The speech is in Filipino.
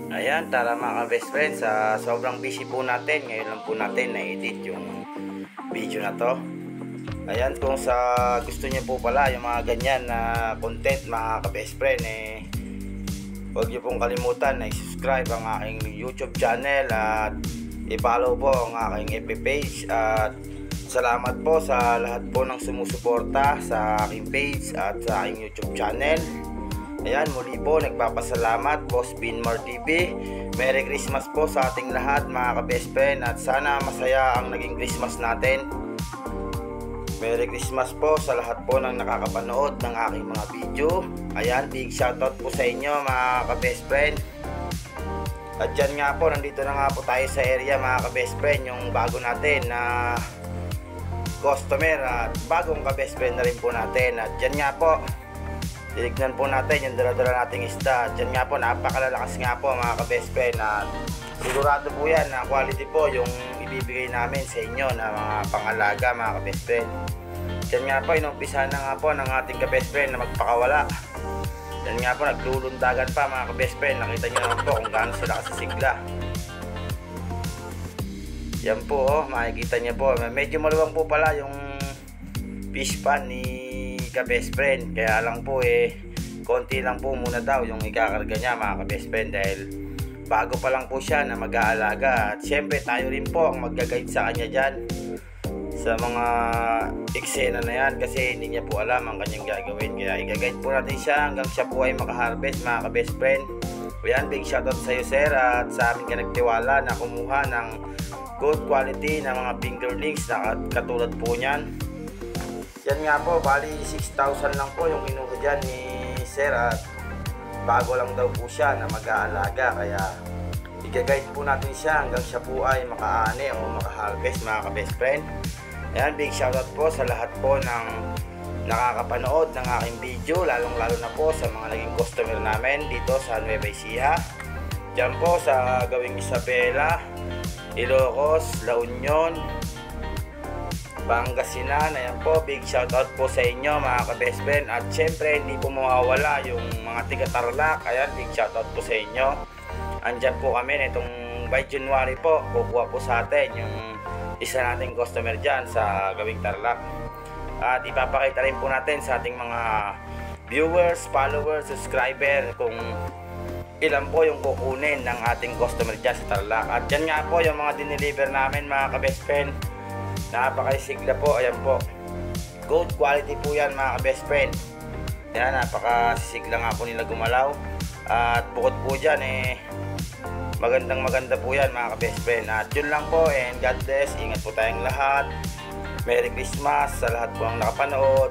Ayan, tara mga ka-best friend, sa sobrang busy po natin, ngayon lang po natin na-edit yung video na to. Ayan, kung sa gusto niyo po pala yung mga ganyan na content mga ka-best friend, huwag niyo pong kalimutan na i-subscribe ang aking YouTube channel at i-follow po ang aking FB page. At salamat po sa lahat po ng sumusuporta sa aking page at sa aking YouTube channel. Ayan, muli po nagpapasalamat Boss Binmar TV. Merry Christmas po sa ating lahat mga ka-best friend, at sana masaya ang naging Christmas natin. Merry Christmas po sa lahat po ng nakakapanood ng aking mga video. Ayan, big shoutout po sa inyo mga ka-best friend. At dyan nga po, nandito na nga po tayo sa area mga ka-best friend, yung bago natin na customer at bagong ka-best friend na rin po natin. At dyan nga po, titignan po natin yung dala-dala nating isda. Diyan nga po, napakalalakas nga po mga ka-best friend, at sigurado po yan na quality po yung ibibigay namin sa inyo na mga pangalaga mga ka-best friend. Diyan nga po, inumpisa na nga po ng ating ka-best friend na magpakawala. Diyan nga po, naglulundagan pa mga ka-best friend. Nakita nyo naman po kung gaano sila kasisigla. Yan po, oh, makikita nyo po, medyo maluwang po pala yung fish pan ni ka-best friend, kaya lang po konti lang po muna daw yung ikakarga niya mga ka-best friend, dahil bago pa lang po siya na mag-aalaga. At syempre tayo rin po ang mag-guide sa kanya dyan sa mga eksena na yan, kasi hindi niya po alam ang kanyang gagawin, kaya i-guide po natin siya hanggang siya po ay maka-harvest mga ka-best friend. Ayan, big shoutout sa iyo sir, at sa amin ka nagtiwala na kumuha ng good quality na mga fingerlings na katulad po niyan. Yan nga po, bali 6,000 lang po yung kinuha dyan ni sir, at bago lang daw po siya na mag-aalaga, kaya i-guide po natin siya hanggang siya po ay makaani o maka-harvest mga ka-best friend. Ayan, big shoutout po sa lahat po ng nakakapanood ng aking video, lalong lalo na po sa mga naging customer namin dito sa Nueva Ecija. Diyan po sa Gawing Isabela, Ilocos, La Union, Pangasinan. Ayan po, big shoutout po sa inyo mga ka-best friend. At syempre hindi po mawawala yung mga tiga Tarlac. Ayan, big shoutout po sa inyo. Andyan po kami nitong by January po, kukuha po sa atin yung isa nating customer dyan sa Gawing Tarlac. At ipapakita rin po natin sa ating mga viewers, followers, subscriber kung ilan po yung kukunin ng ating customer dyan sa Tarlac. At dyan nga po yung mga dineliver namin mga ka-best friend. Napakasigla po, ayan po, good quality po yan mga ka-best friend. Yan, napakasigla nga po nila gumalaw. At bukod po dyan maganda po yan mga ka-best friend. At yun lang po, and God bless, ingat po tayong lahat. Merry Christmas sa lahat po ang nakapanood.